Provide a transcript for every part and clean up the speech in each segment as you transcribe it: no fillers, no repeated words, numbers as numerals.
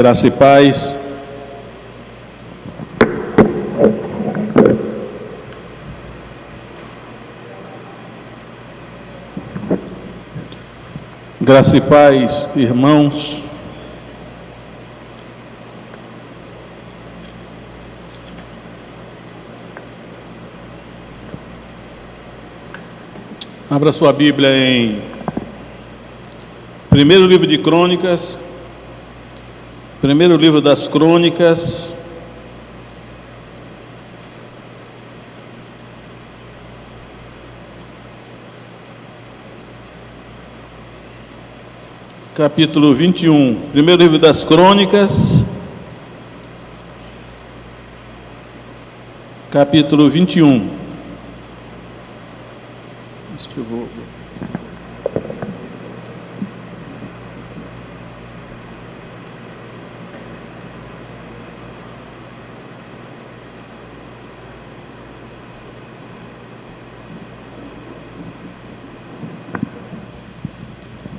Graça e paz. Graça e paz, irmãos. Abra sua Bíblia em primeiro livro de Crônicas, primeiro livro das Crônicas, capítulo 21, primeiro livro das Crônicas, capítulo 21. Acho que eu vou...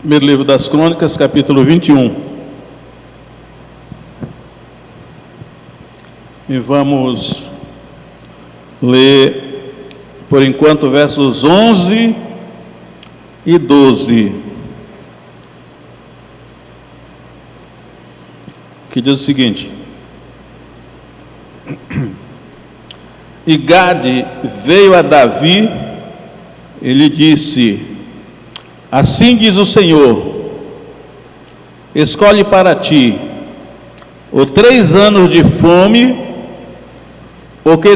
Primeiro livro das Crônicas, capítulo 21. E vamos ler, por enquanto, versos 11 e 12. Que diz o seguinte: E Gade veio a Davi e lhe disse: Assim diz o Senhor, escolhe para ti, ou 3 anos de fome, ou que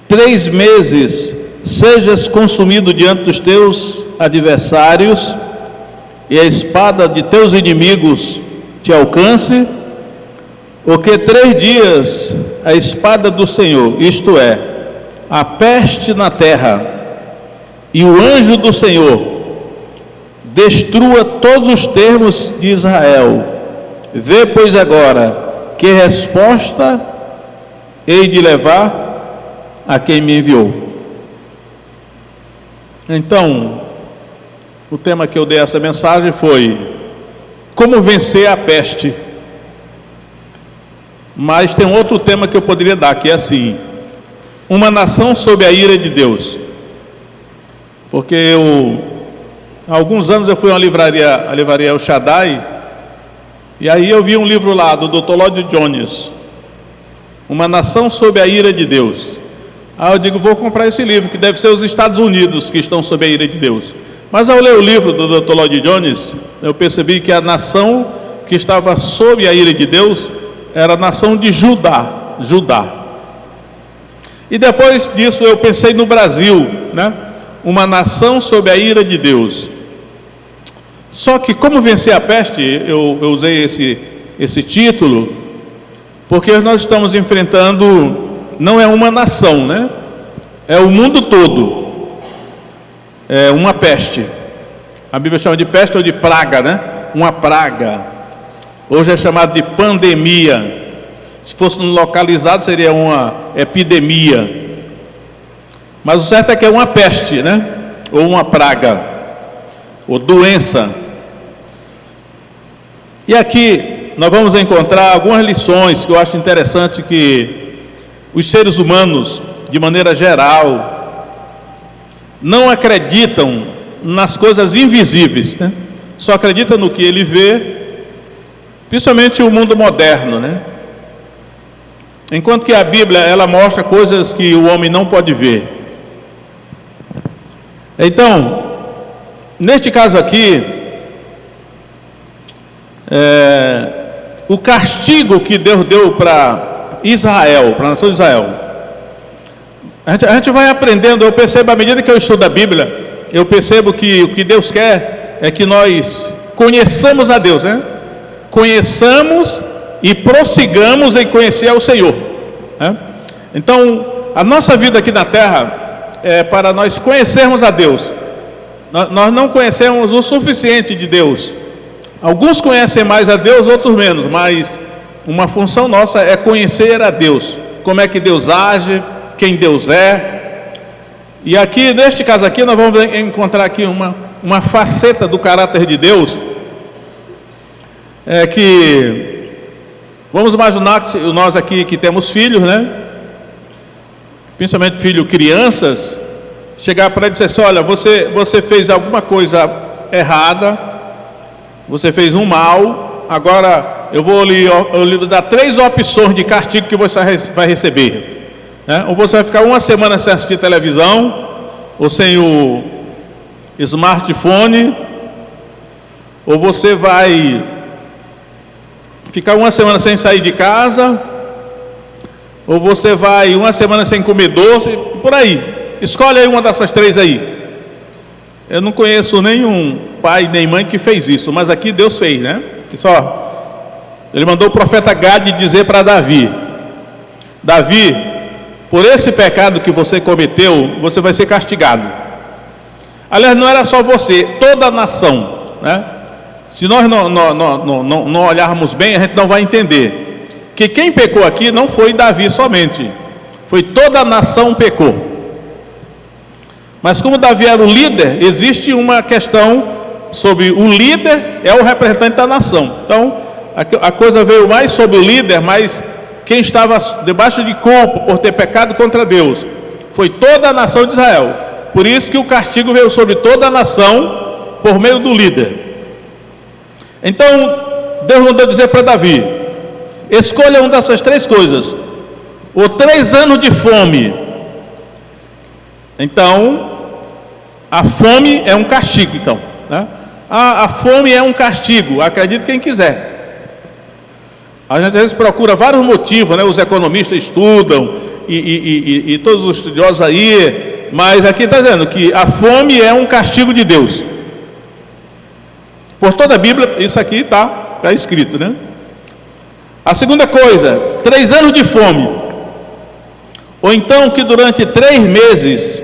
3 meses sejas consumido diante dos teus adversários, e a espada de teus inimigos te alcance, ou que 3 dias a espada do Senhor, isto é, a peste na terra, e o anjo do Senhor destrua todos os termos de Israel. Vê, pois, agora que resposta hei de levar a quem me enviou. Então, o tema que eu dei a essa mensagem foi como vencer a peste. Mas tem outro tema que eu poderia dar, que é assim: uma nação sob a ira de Deus. Porque há alguns anos eu fui a uma livraria, a livraria El Shaddai, e aí eu vi um livro lá do Dr. Lloyd Jones, Uma Nação sob a Ira de Deus. Aí eu digo, vou comprar esse livro, que deve ser os Estados Unidos que estão sob a ira de Deus. Mas ao ler o livro do Dr. Lloyd Jones, eu percebi que a nação que estava sob a ira de Deus era a nação de Judá. E depois disso eu pensei no Brasil, né? Uma nação sob a ira de Deus. Só que como vencer a peste, eu usei esse título, porque nós estamos enfrentando, não é uma nação, né? É o mundo todo. É uma peste. A Bíblia chama de peste ou de praga, né? Uma praga. Hoje é chamado de pandemia. Se fosse localizado, seria uma epidemia. Mas o certo é que é uma peste, né? Ou uma praga, ou doença. E aqui nós vamos encontrar algumas lições que eu acho interessante, que os seres humanos, de maneira geral, não acreditam nas coisas invisíveis, né? Só acreditam no que ele vê, principalmente o mundo moderno, né? Enquanto que a Bíblia, ela mostra coisas que o homem não pode ver. Então, neste caso aqui, o castigo que Deus deu para Israel, para a nação de Israel, a gente vai aprendendo. Eu percebo, à medida que eu estudo a Bíblia, eu percebo que o que Deus quer é que nós conheçamos a Deus, né? Conheçamos e prossigamos em conhecer ao Senhor, né? Então, a nossa vida aqui na terra é para nós conhecermos a Deus. Nós não conhecemos o suficiente de Deus. Alguns conhecem mais a Deus, outros menos, mas uma função nossa é conhecer a Deus. Como é que Deus age, quem Deus é. E aqui, neste caso aqui, nós vamos encontrar aqui uma faceta do caráter de Deus, que Vamos imaginar que nós aqui que temos filhos, né? Principalmente filhos crianças, chegar para ele e dizer assim: olha, você fez alguma coisa errada, você fez um mal, agora eu vou lhe dar 3 opções de castigo que você vai receber, né? Ou você vai ficar uma semana sem assistir televisão, ou sem o smartphone, ou você vai ficar uma semana sem sair de casa, ou você vai uma semana sem comer doce, por aí. Escolhe aí uma dessas 3 aí. Eu não conheço nenhum pai nem mãe que fez isso, mas aqui Deus fez, né? Ele mandou o profeta Gade dizer para Davi: Davi, por esse pecado que você cometeu, você vai ser castigado. Aliás, não era só você, toda a nação, né? Se nós não olharmos bem, a gente não vai entender que quem pecou aqui não foi Davi somente, foi toda a nação pecou. Mas como Davi era o líder, existe uma questão sobre o líder, é o representante da nação. Então, a coisa veio mais sobre o líder, mas quem estava debaixo de culpa por ter pecado contra Deus foi toda a nação de Israel. Por isso que o castigo veio sobre toda a nação por meio do líder. Então, Deus mandou dizer para Davi: escolha uma dessas 3 coisas, ou 3 anos de fome. Então, a fome é um castigo, então, né? A fome é um castigo, acredite quem quiser. A gente às vezes procura vários motivos, né? Os economistas estudam, e todos os estudiosos aí, mas aqui está dizendo que a fome é um castigo de Deus. Por toda a Bíblia, isso aqui está escrito, né? A segunda coisa, 3 anos de fome, ou então que durante 3 meses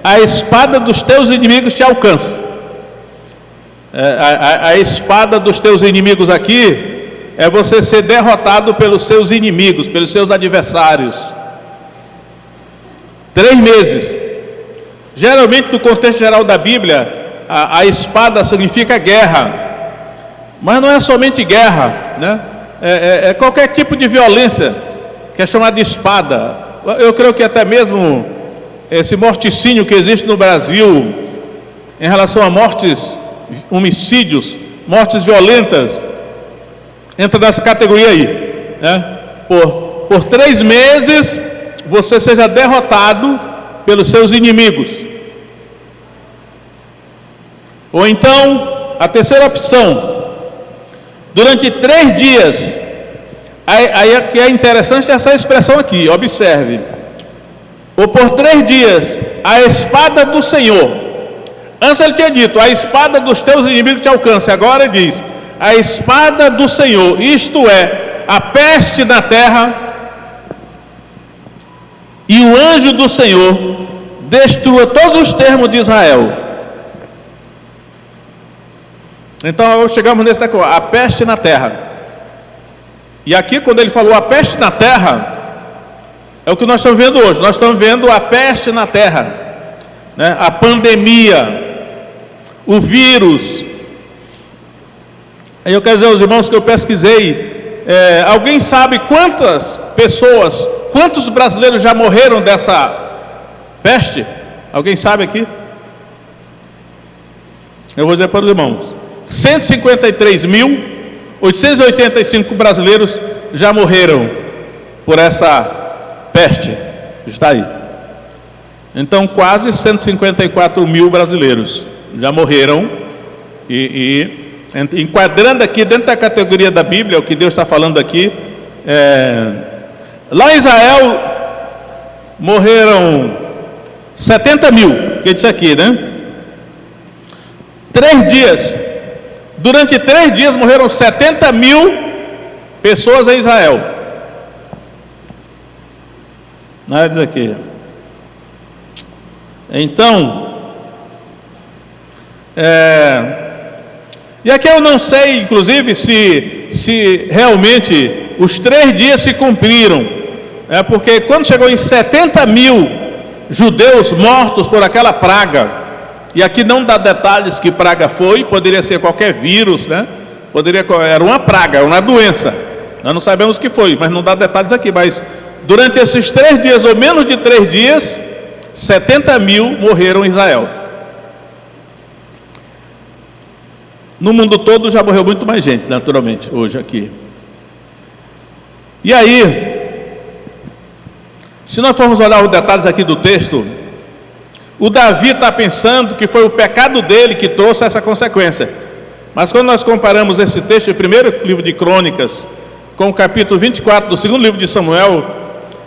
a espada dos teus inimigos te alcance. A espada dos teus inimigos aqui é você ser derrotado pelos seus inimigos, pelos seus adversários. 3 meses. Geralmente, no contexto geral da Bíblia, a espada significa guerra, mas não é somente guerra, né? É qualquer tipo de violência que é chamada de espada. Eu creio que até mesmo esse morticínio que existe no Brasil em relação a mortes, homicídios, mortes violentas, entra nessa categoria aí, né? Por 3 meses você seja derrotado pelos seus inimigos. Ou então, a terceira opção, durante 3 dias, aí é interessante essa expressão aqui, observe, ou por 3 dias, a espada do Senhor. Antes ele tinha dito: a espada dos teus inimigos te alcance. Agora ele diz: a espada do Senhor, isto é, a peste na terra, e o anjo do Senhor destrua todos os termos de Israel. Então chegamos nessa coisa, a peste na terra. E aqui, quando ele falou a peste na terra, é o que nós estamos vendo hoje. Nós estamos vendo a peste na terra, né? A pandemia, o vírus. Aí eu quero dizer aos irmãos que eu pesquisei, alguém sabe quantas pessoas, quantos brasileiros já morreram dessa peste? Alguém sabe aqui? Eu vou dizer para os irmãos: 153.885 brasileiros já morreram por essa peste. Está aí. Então, quase 154 mil brasileiros já morreram. Enquadrando aqui dentro da categoria da Bíblia, o que Deus está falando aqui, lá em Israel morreram 70 mil, que disse aqui, né? 3 dias. Durante 3 dias morreram 70 mil pessoas em Israel. Nada diz aqui. Então, e aqui eu não sei, inclusive, se realmente os 3 dias se cumpriram, porque quando chegou em 70 mil judeus mortos por aquela praga, E aqui não dá detalhes que praga foi, poderia ser qualquer vírus, né? Era uma praga, uma doença. Nós não sabemos o que foi, mas não dá detalhes aqui. Mas durante esses 3 dias, ou menos de 3 dias, 70 mil morreram em Israel. No mundo todo já morreu muito mais gente, naturalmente, hoje aqui. E aí, se nós formos olhar os detalhes aqui do texto, o Davi está pensando que foi o pecado dele que trouxe essa consequência. Mas quando nós comparamos esse texto do primeiro livro de Crônicas com o capítulo 24 do segundo livro de Samuel,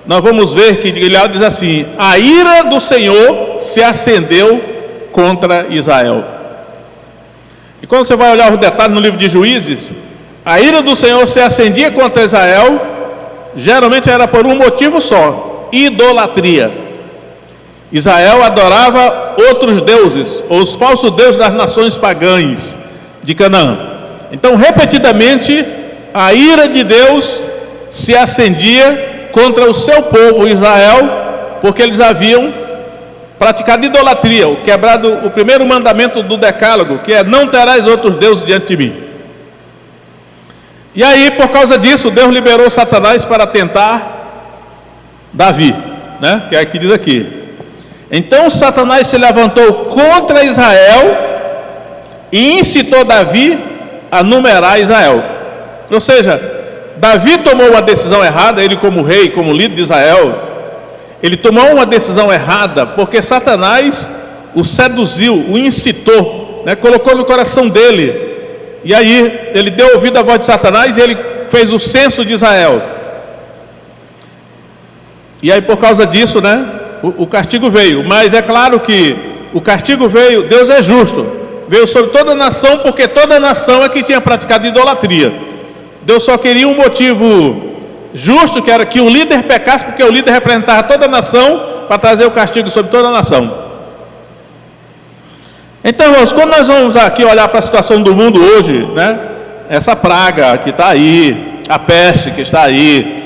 nós vamos ver que ele diz assim: a ira do Senhor se acendeu contra Israel. E quando você vai olhar os detalhes no livro de Juízes, a ira do Senhor se acendia contra Israel, geralmente era por um motivo só: idolatria. Israel adorava outros deuses, ou os falsos deuses das nações pagãs de Canaã. Então, repetidamente, a ira de Deus se acendia contra o seu povo Israel, porque eles haviam praticado idolatria, quebrado o primeiro mandamento do decálogo, que é: não terás outros deuses diante de mim. E aí, por causa disso, Deus liberou Satanás para tentar Davi, né? Que é aqui diz aqui. Então Satanás se levantou contra Israel e incitou Davi a numerar Israel. Ou seja, Davi tomou uma decisão errada, ele como rei, como líder de Israel, ele tomou uma decisão errada, porque Satanás o seduziu, o incitou, né? Colocou no coração dele, e aí ele deu ouvido à voz de Satanás e ele fez o censo de Israel. E aí por causa disso, né, o castigo veio. Mas é claro que o castigo veio, Deus é justo, veio sobre toda a nação, porque toda a nação é que tinha praticado idolatria. Deus só queria um motivo justo, que era que o líder pecasse, porque o líder representava toda a nação, para trazer o castigo sobre toda a nação. Então, irmãos, quando nós vamos aqui olhar para a situação do mundo hoje, né, essa praga que está aí, a peste que está aí,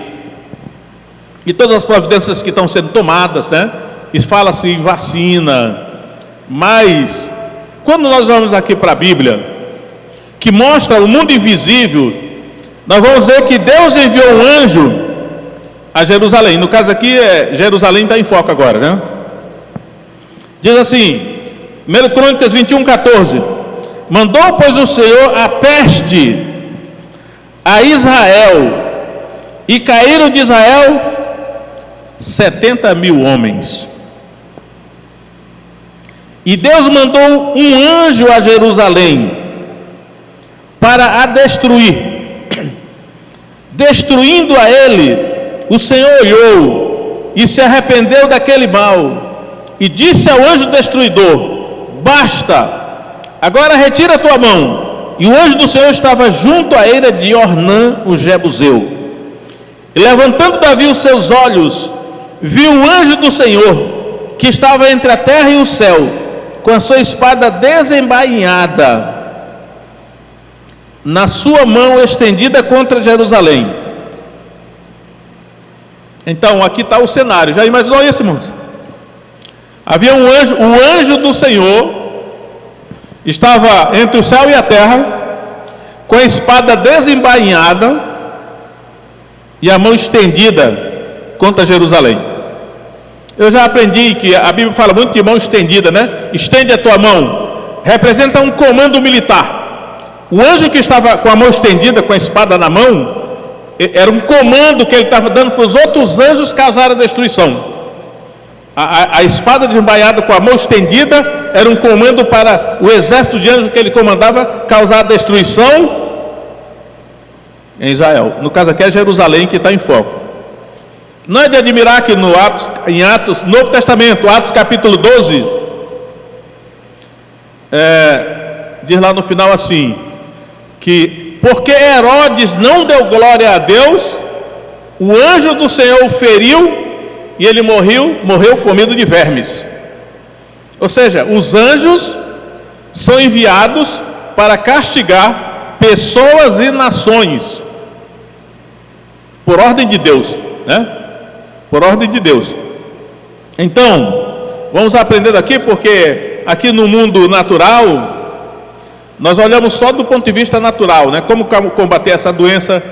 e todas as providências que estão sendo tomadas, né? E fala-se em vacina, mas quando nós vamos aqui para a Bíblia, que mostra o mundo invisível, nós vamos ver que Deus enviou um anjo a Jerusalém. No caso aqui, Jerusalém está em foco agora, né? Diz assim, 1 Crônicas 21:14: mandou, pois, o Senhor a peste a Israel, e caíram de Israel 70 mil homens. E Deus mandou um anjo a Jerusalém para a destruir. Destruindo a ele, o Senhor olhou e se arrependeu daquele mal, e disse ao anjo destruidor: basta, agora retira a tua mão. E o anjo do Senhor estava junto à eira de Ornã, o Jebuseu. E levantando Davi os seus olhos, viu o anjo do Senhor, que estava entre a terra e o céu, com a sua espada desembainhada na sua mão estendida contra Jerusalém. Então aqui está o cenário. Já imaginou isso, irmãos? Havia um anjo, o anjo do Senhor estava entre o céu e a terra, com a espada desembainhada e a mão estendida contra Jerusalém. Eu já aprendi que a Bíblia fala muito de mão estendida, né? Estende a tua mão, representa um comando militar. O anjo que estava com a mão estendida, com a espada na mão, era um comando que ele estava dando para os outros anjos causar a destruição. A espada desembainhada com a mão estendida era um comando para o exército de anjos que ele comandava causar a destruição em Israel. No caso aqui é Jerusalém que está em foco. Não é de admirar que em Atos, Novo Testamento, Atos capítulo 12, diz lá no final assim, que porque Herodes não deu glória a Deus, o anjo do Senhor o feriu e ele morreu comido de vermes. Ou seja, os anjos são enviados para castigar pessoas e nações por ordem de Deus, né? Por ordem de Deus. Então, vamos aprender aqui, porque aqui no mundo natural, nós olhamos só do ponto de vista natural, né? Como combater essa doença,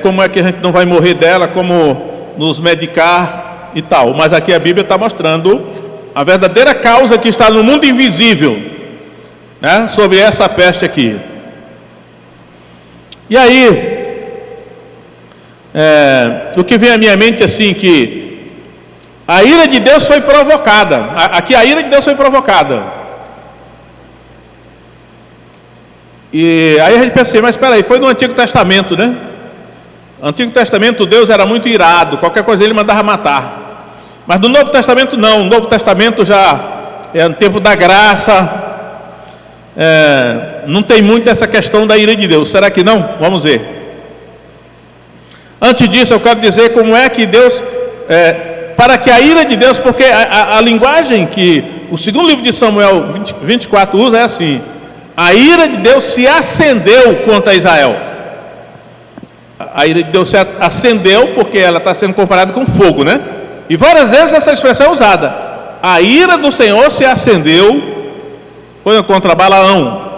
como é que a gente não vai morrer dela, como nos medicar e tal. Mas aqui a Bíblia está mostrando a verdadeira causa que está no mundo invisível, né? Sobre essa peste aqui. E aí, o que vem à minha mente assim, que a ira de Deus foi provocada. Aqui a ira de Deus foi provocada. E aí a gente pensa assim, mas espera aí, foi no Antigo Testamento, né? No Antigo Testamento Deus era muito irado, qualquer coisa ele mandava matar. Mas no Novo Testamento não, no Novo Testamento já é no tempo da graça, não tem muito essa questão da ira de Deus. Será que não? Vamos ver. Antes disso eu quero dizer como é que Deus... para que a ira de Deus, porque a linguagem que o segundo livro de Samuel 24 usa é assim: a ira de Deus se acendeu contra Israel. A ira de Deus se acendeu porque ela está sendo comparada com fogo, né? E várias vezes essa expressão é usada. A ira do Senhor se acendeu, foi contra Balaão,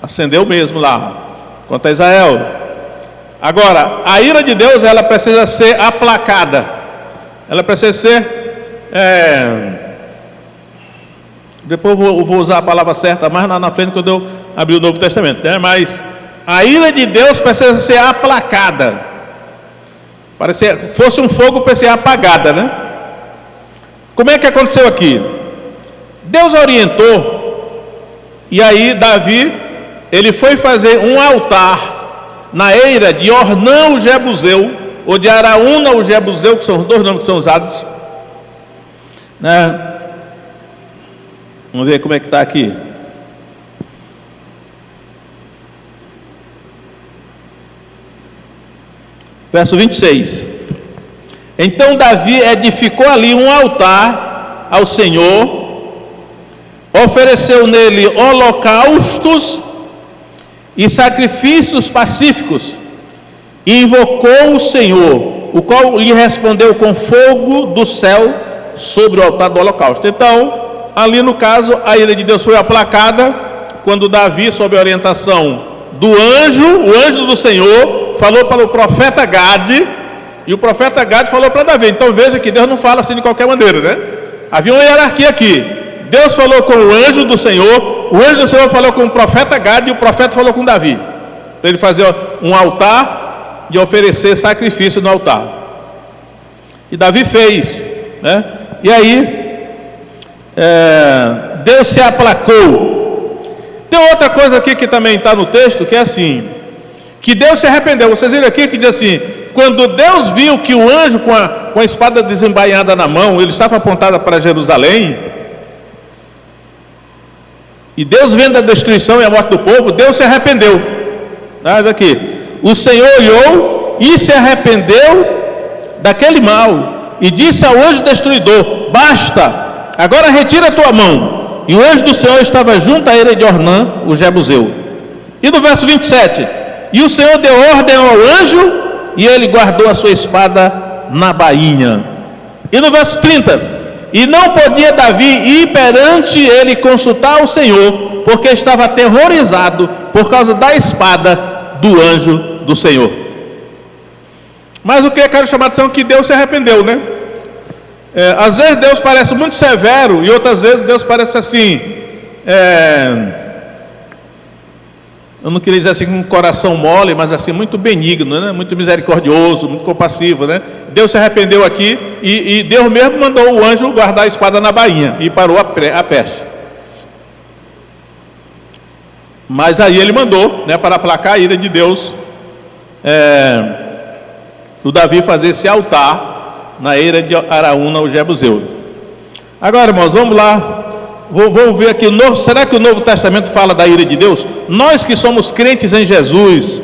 acendeu mesmo lá, contra Israel. Agora, a ira de Deus, ela precisa ser aplacada. Ela precisa ser, depois eu vou usar a palavra certa mais na frente quando eu abrir o Novo Testamento, né? Mas a ira de Deus precisa ser aplacada. Fosse um fogo para ser apagada, né? Como é que aconteceu aqui? Deus orientou, e aí Davi, ele foi fazer um altar na eira de Ornã o Jebuseu, ou de Araúna o Jebuseu, que são os dois nomes que são usados, né? Vamos ver como é que está aqui. Verso 26. Então Davi edificou ali um altar ao Senhor, ofereceu nele holocaustos e sacrifícios pacíficos, e invocou o Senhor, o qual lhe respondeu com fogo do céu sobre o altar do holocausto. Então, ali no caso, a ira de Deus foi aplacada quando Davi, sob a orientação do anjo, o anjo do Senhor, falou para o profeta Gade, e o profeta Gade falou para Davi. Então veja que Deus não fala assim de qualquer maneira, né? Havia uma hierarquia aqui. Deus falou com o anjo do Senhor, o anjo do Senhor falou com o profeta Gade, e o profeta falou com Davi, para ele fazer um altar de oferecer sacrifício no altar. E Davi fez, né? E aí Deus se aplacou. Tem outra coisa aqui que também está no texto, que é assim, que Deus se arrependeu. Vocês viram aqui que diz assim: quando Deus viu que o anjo com a espada desembainhada na mão, ele estava apontado para Jerusalém, e Deus vendo a destruição e a morte do povo, Deus se arrependeu. Olha aqui: o Senhor olhou e se arrependeu daquele mal, e disse ao anjo destruidor: basta, agora retira a tua mão. E o anjo do Senhor estava junto à eira de Ornã o Jebuseu. E no verso 27, e o Senhor deu ordem ao anjo, e ele guardou a sua espada na bainha. E no verso 30, e não podia Davi ir perante ele consultar o Senhor, porque estava aterrorizado por causa da espada do anjo do Senhor. Mas o que eu quero chamar a atenção é que Deus se arrependeu, né? Às vezes Deus parece muito severo, e outras vezes Deus parece assim, eu não queria dizer assim com um coração mole, mas assim muito benigno, né? Muito misericordioso, muito compassivo, né? Deus se arrependeu aqui, e Deus mesmo mandou o anjo guardar a espada na bainha, e parou a peste. Mas aí ele mandou, né, para aplacar a ira de Deus, o Davi fazer esse altar na eira de Araúna o Jebuseu. Agora, irmãos, vamos lá. Vamos ver aqui, será que o Novo Testamento fala da ira de Deus? Nós que somos crentes em Jesus,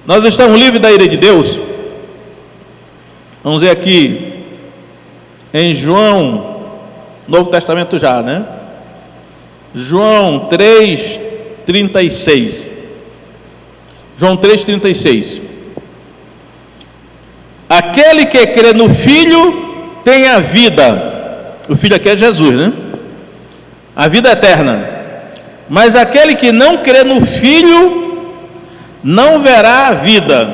nós estamos livres da ira de Deus? Vamos ver aqui em João, Novo Testamento já, né? João 3:36. João 3:36. Aquele que crê no Filho tem a vida. O Filho aqui é Jesus, né? a vida eterna. Mas aquele que não crê no Filho não verá a vida,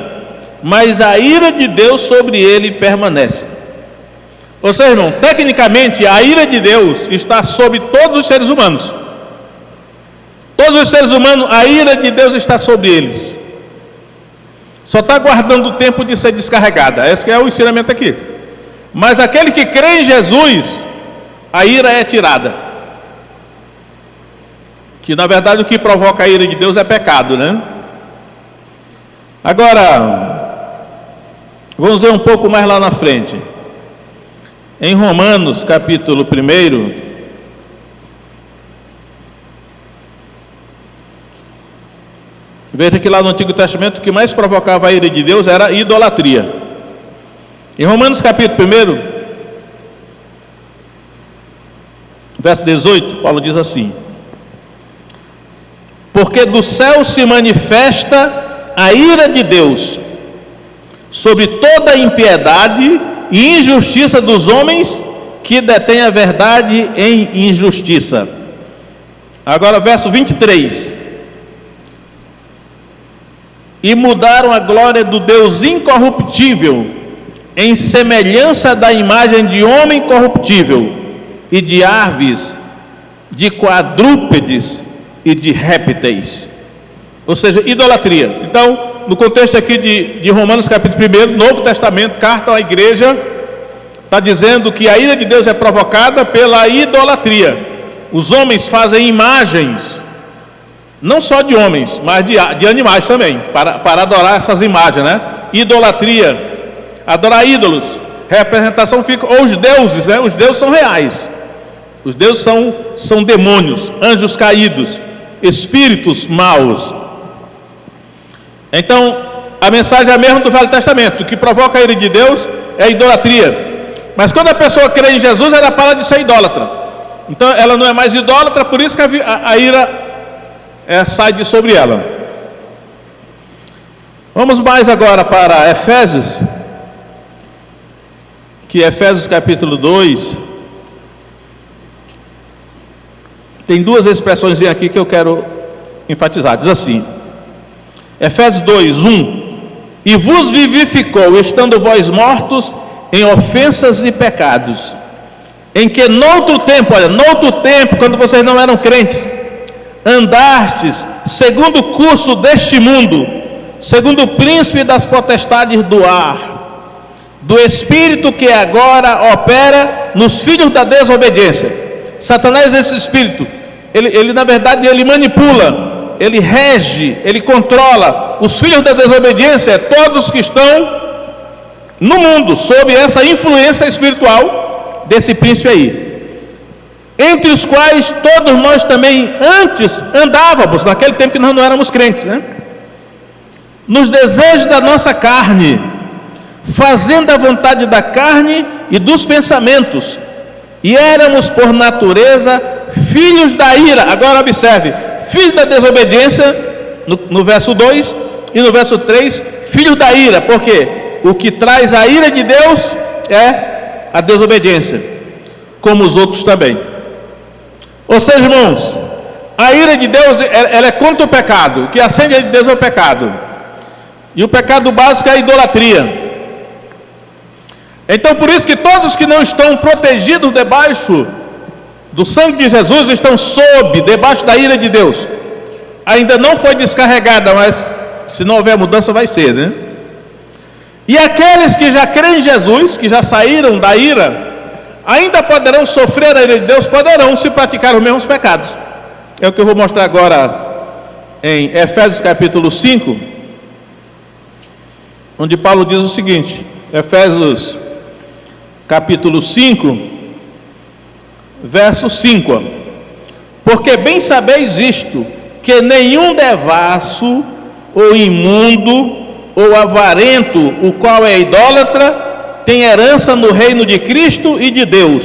mas a ira de Deus sobre ele permanece. Ou seja, irmão, tecnicamente a ira de Deus está sobre todos os seres humanos. Todos os seres humanos, a ira de Deus está sobre eles. Só está aguardando o tempo de ser descarregada. Esse que é o ensinamento aqui. Mas aquele que crê em Jesus, a ira é tirada. Que na verdade o que provoca a ira de Deus é pecado, né? Agora, vamos ver um pouco mais lá na frente. Em Romanos, capítulo 1, veja que lá no Antigo Testamento o que mais provocava a ira de Deus era a idolatria. Em Romanos, capítulo 1, verso 18, Paulo diz assim: porque do céu se manifesta a ira de Deus sobre toda a impiedade e injustiça dos homens que detêm a verdade em injustiça. Agora verso 23: e mudaram a glória do Deus incorruptível em semelhança da imagem de homem corruptível e de aves, de quadrúpedes e de répteis. Ou seja, idolatria. Então, no contexto aqui de Romanos capítulo 1, Novo Testamento, carta à igreja, está dizendo que a ira de Deus é provocada pela idolatria. Os homens fazem imagens, não só de homens, mas de animais também, para adorar essas imagens, né? Idolatria, adorar ídolos, representação fica, ou os deuses, né? Os deuses são reais. Os deuses são demônios, anjos caídos, espíritos maus. Então, a mensagem é a mesma do Velho Testamento. O que provoca a ira de Deus é a idolatria. Mas quando a pessoa crê em Jesus, ela para de ser idólatra. Então, ela não é mais idólatra, por isso que a ira sai de sobre ela. Vamos mais agora para Efésios, que Efésios capítulo 2, tem duas expressões aqui que eu quero enfatizar. Diz assim, Efésios 2, 1: e vos vivificou, estando vós mortos em ofensas e pecados, em que noutro tempo, quando vocês não eram crentes, andastes segundo o curso deste mundo, segundo o príncipe das potestades do ar, do espírito que agora opera nos filhos da desobediência. Satanás, esse espírito, ele na verdade ele manipula, ele rege, ele controla os filhos da desobediência, todos que estão no mundo sob essa influência espiritual desse príncipe aí, entre os quais todos nós também antes andávamos, naquele tempo que nós não éramos crentes, né? Nos desejos da nossa carne, fazendo a vontade da carne e dos pensamentos, e éramos por natureza filhos da ira. Agora observe, filhos da desobediência no verso 2, e no verso 3, filhos da ira, porque o que traz a ira de Deus é a desobediência, como os outros também. Ou seja, irmãos, a ira de Deus ela é contra o pecado. O que acende a ira de Deus é o pecado, e o pecado básico é a idolatria. Então por isso que todos que não estão protegidos debaixo do sangue de Jesus estão debaixo da ira de Deus. Ainda não foi descarregada, mas se não houver mudança vai ser, né? E aqueles que já creem em Jesus, que já saíram da ira, ainda poderão sofrer a ira de Deus, poderão se praticar os mesmos pecados. É o que eu vou mostrar agora em Efésios capítulo 5, onde Paulo diz o seguinte, Efésios capítulo 5, verso 5: porque bem sabeis isto, que nenhum devasso, ou imundo, ou avarento, o qual é idólatra, tem herança no reino de Cristo e de Deus.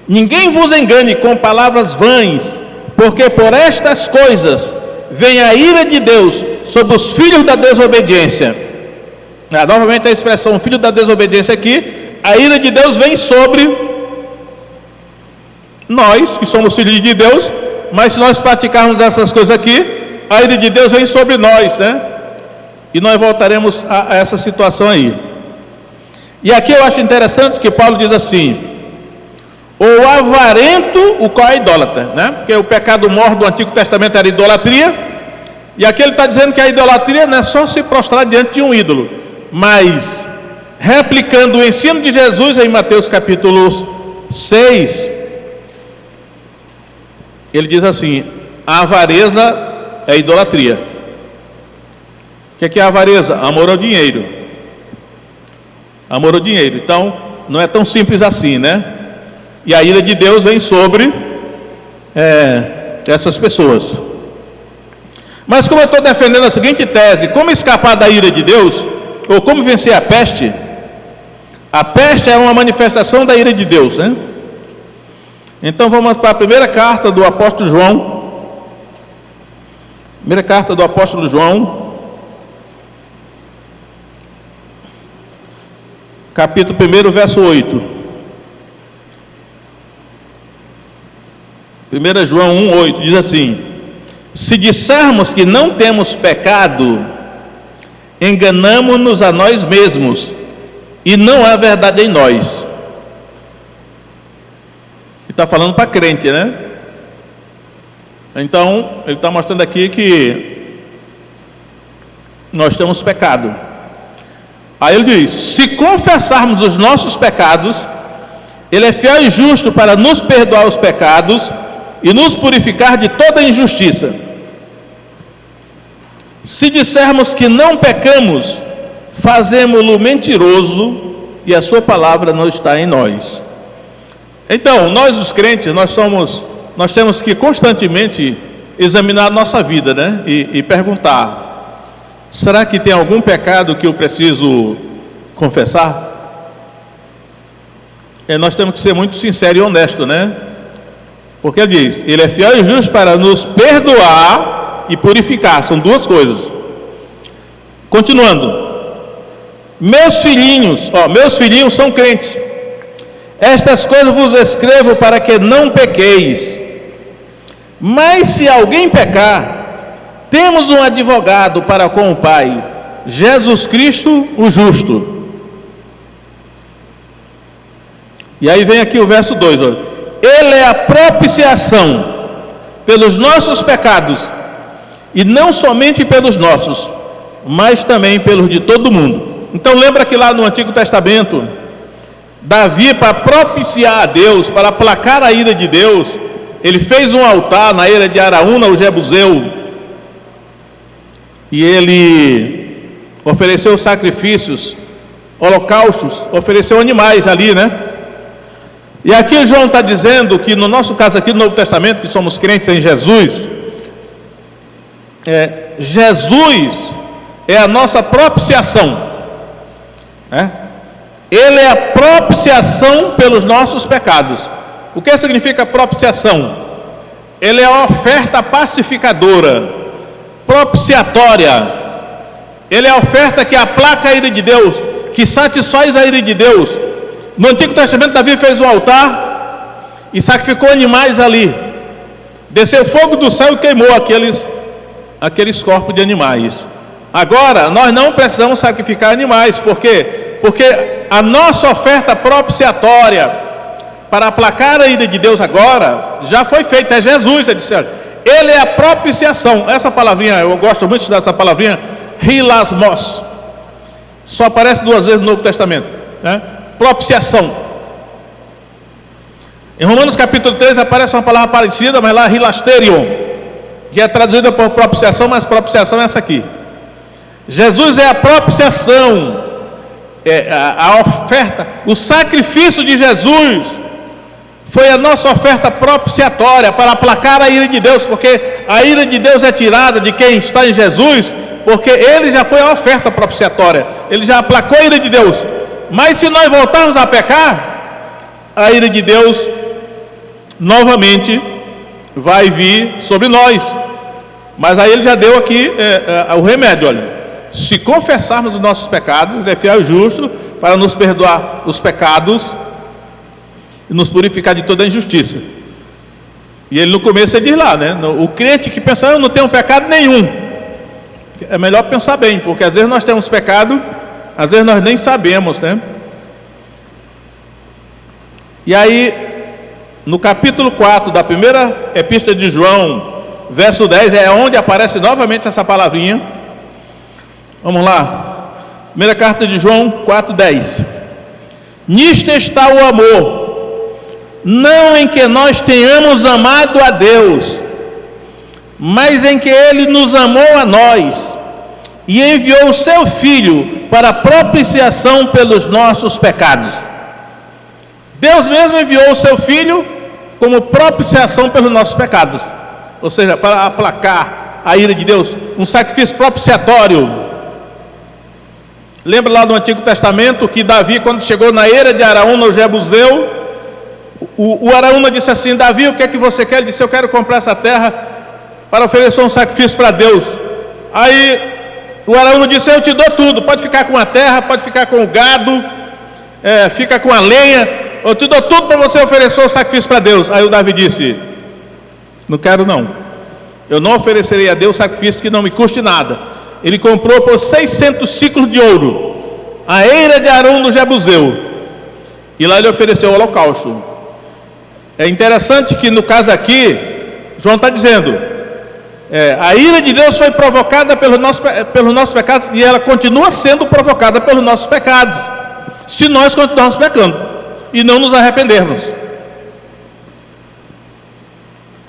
Ninguém vos engane com palavras vãs, porque por estas coisas vem a ira de Deus sobre os filhos da desobediência. Novamente a expressão filho da desobediência aqui, a ira de Deus vem sobre nós que somos filhos de Deus, mas se nós praticarmos essas coisas aqui, a ira de Deus vem sobre nós, né? E nós voltaremos a essa situação aí. E aqui eu acho interessante que Paulo diz assim: o avarento, o qual é idólatra, né? Porque o pecado mor do Antigo Testamento era idolatria, e aqui ele está dizendo que a idolatria não é só se prostrar diante de um ídolo, mas replicando o ensino de Jesus em Mateus capítulo 6, ele diz assim: a avareza é idolatria. O que é a avareza? Amor ao dinheiro. Amor ao dinheiro. Então, não é tão simples assim, né? E a ira de Deus vem sobre essas pessoas. Mas como eu estou defendendo a seguinte tese: como escapar da ira de Deus, ou como vencer a peste? A peste é uma manifestação da ira de Deus, né? Então vamos para a primeira carta do apóstolo João. Primeira carta do apóstolo João, capítulo 1, verso 8. 1 João 1,8 diz assim: se dissermos que não temos pecado, enganamo-nos a nós mesmos, e não há verdade em nós. Ele está falando para crente, né? Então, ele está mostrando aqui que nós temos pecado. Aí ele diz: se confessarmos os nossos pecados, Ele é fiel e justo para nos perdoar os pecados e nos purificar de toda injustiça. Se dissermos que não pecamos, fazemo-lo mentiroso e a sua palavra não está em nós. Então, nós os crentes, nós temos que constantemente examinar a nossa vida, né? E perguntar: será que tem algum pecado que eu preciso confessar? Nós temos que ser muito sinceros e honestos, né? Porque ele diz: Ele é fiel e justo para nos perdoar e purificar. São duas coisas. Continuando: meus filhinhos são crentes. Estas coisas vos escrevo para que não pequeis. Mas se alguém pecar, temos um advogado para com o Pai, Jesus Cristo, o justo. E aí vem aqui o verso 2, olha. Ele é a propiciação pelos nossos pecados, e não somente pelos nossos, mas também pelos de todo mundo. Então lembra que lá no Antigo Testamento, Davi, para propiciar a Deus, para aplacar a ira de Deus, ele fez um altar na eira de Araúna, o Jebuseu, e ele ofereceu sacrifícios, holocaustos, ofereceu animais ali, né? E aqui João está dizendo que no nosso caso aqui do Novo Testamento, que somos crentes em Jesus, Jesus é a nossa propiciação, né? Ele é a propiciação pelos nossos pecados. O que significa propiciação? Ele é a oferta pacificadora, propiciatória. Ele é a oferta que aplaca a ira de Deus, que satisfaz a ira de Deus. No Antigo Testamento, Davi fez um altar e sacrificou animais ali. Desceu fogo do céu e queimou aqueles corpos de animais. Agora, nós não precisamos sacrificar animais. Por quê? Porque a nossa oferta propiciatória para aplacar a ira de Deus agora já foi feita. É Jesus, ele é a propiciação. Essa palavrinha, eu gosto muito dessa palavrinha, hilasmos. Só aparece 2 vezes no Novo Testamento, né? Propiciação. Em Romanos capítulo 3 aparece uma palavra parecida, mas lá hilasterion, que é traduzida por propiciação, mas propiciação é essa aqui. Jesus é a propiciação, a oferta, o sacrifício de Jesus foi a nossa oferta propiciatória para aplacar a ira de Deus, porque a ira de Deus é tirada de quem está em Jesus, porque ele já foi a oferta propiciatória, ele já aplacou a ira de Deus. Mas se nós voltarmos a pecar, a ira de Deus novamente vai vir sobre nós. Mas aí ele já deu aqui o remédio, olha: se confessarmos os nossos pecados, ele é fiel e justo para nos perdoar os pecados e nos purificar de toda a injustiça. E ele no começo ele diz lá, né? O crente que pensa, eu não tenho pecado nenhum. É melhor pensar bem, porque às vezes nós temos pecado, às vezes nós nem sabemos, né? E aí, no capítulo 4 da primeira epístola de João, verso 10, é onde aparece novamente essa palavrinha. Vamos lá. Primeira carta de João 4:10. Nisto está o amor, não em que nós tenhamos amado a Deus, mas em que Ele nos amou a nós, e enviou o seu Filho para a propiciação pelos nossos pecados. Deus mesmo enviou o seu Filho como propiciação pelos nossos pecados, ou seja, para aplacar a ira de Deus, um sacrifício propiciatório. Lembra lá do Antigo Testamento que Davi, quando chegou na eira de Araúna, o Jebuseu, o Araúna disse assim: Davi, o que é que você quer? Ele disse: eu quero comprar essa terra para oferecer um sacrifício para Deus. Aí o Araúna disse: eu te dou tudo, pode ficar com a terra, pode ficar com o gado, fica com a lenha, eu te dou tudo para você oferecer um sacrifício para Deus. Aí o Davi disse: não quero não, eu não oferecerei a Deus sacrifício que não me custe nada. Ele comprou por 600 ciclos de ouro a eira de Arão do Jebuseu, e lá ele ofereceu o holocausto. É interessante que no caso aqui, João está dizendo, a ira de Deus foi provocada pelos nossos pecados, e ela continua sendo provocada pelos nossos pecados, se nós continuarmos pecando e não nos arrependermos.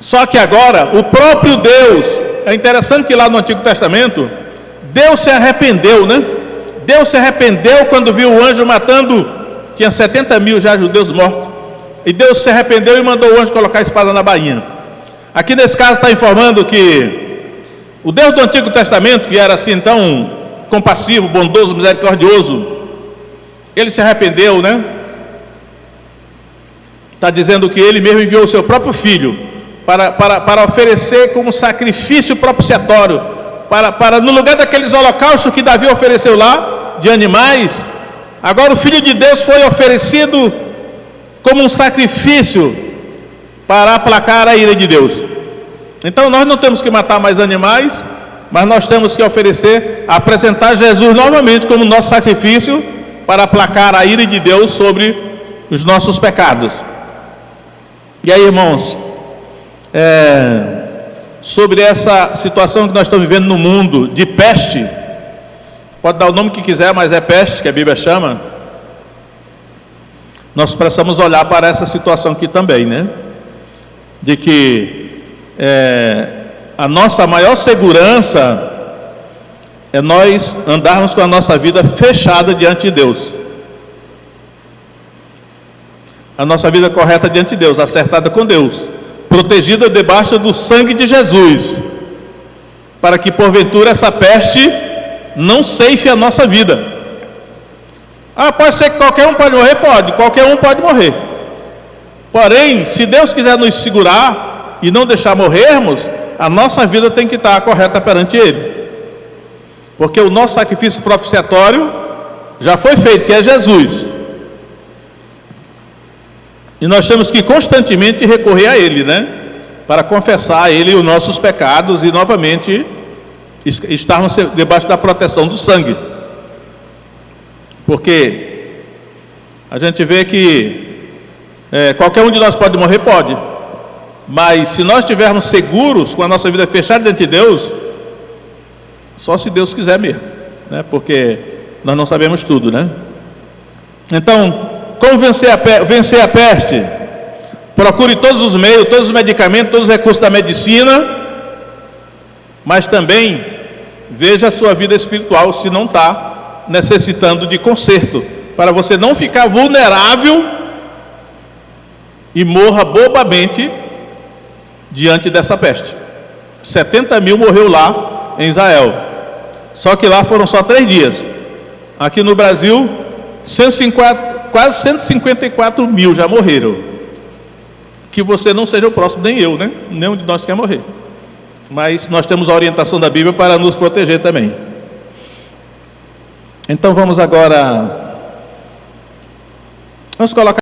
Só que agora, o próprio Deus, é interessante que lá no Antigo Testamento, Deus se arrependeu, né? Deus se arrependeu quando viu o anjo matando, tinha 70 mil já judeus mortos, e Deus se arrependeu e mandou o anjo colocar a espada na bainha. Aqui nesse caso está informando que o Deus do Antigo Testamento, que era assim tão compassivo, bondoso, misericordioso, ele se arrependeu, né? Está dizendo que ele mesmo enviou o seu próprio filho para oferecer como sacrifício propiciatório, para no lugar daqueles holocaustos que Davi ofereceu lá, de animais, agora o Filho de Deus foi oferecido como um sacrifício para aplacar a ira de Deus. Então nós não temos que matar mais animais, mas nós temos que apresentar Jesus novamente como nosso sacrifício para aplacar a ira de Deus sobre os nossos pecados. E aí, irmãos, sobre essa situação que nós estamos vivendo no mundo de peste, pode dar o nome que quiser, mas é peste que a Bíblia chama. Nós precisamos olhar para essa situação aqui também, né? De que a nossa maior segurança é nós andarmos com a nossa vida fechada diante de Deus, a nossa vida correta diante de Deus, acertada com Deus, protegida debaixo do sangue de Jesus, para que porventura essa peste não ceife a nossa vida. Pode ser que qualquer um pode morrer? Pode, qualquer um pode morrer. Porém, se Deus quiser nos segurar e não deixar morrermos, a nossa vida tem que estar correta perante Ele, porque o nosso sacrifício propiciatório já foi feito, que é Jesus, e nós temos que constantemente recorrer a Ele, né? Para confessar a Ele os nossos pecados e novamente estarmos debaixo da proteção do sangue. Porque a gente vê que qualquer um de nós pode morrer, pode, mas se nós estivermos seguros, com a nossa vida fechada diante de Deus, só se Deus quiser mesmo, né? Porque nós não sabemos tudo, né? Então, como vencer a peste? Procure todos os meios, todos os medicamentos, todos os recursos da medicina, mas também veja a sua vida espiritual, se não está necessitando de conserto, para você não ficar vulnerável e morra bobamente diante dessa peste. 70 mil morreu lá em Israel, só que lá foram só 3 dias. Aqui no Brasil, quase 154 mil já morreram. Que você não seja o próximo, nem eu, né? Nenhum de nós quer morrer. Mas nós temos a orientação da Bíblia para nos proteger também. Então vamos agora, vamos colocar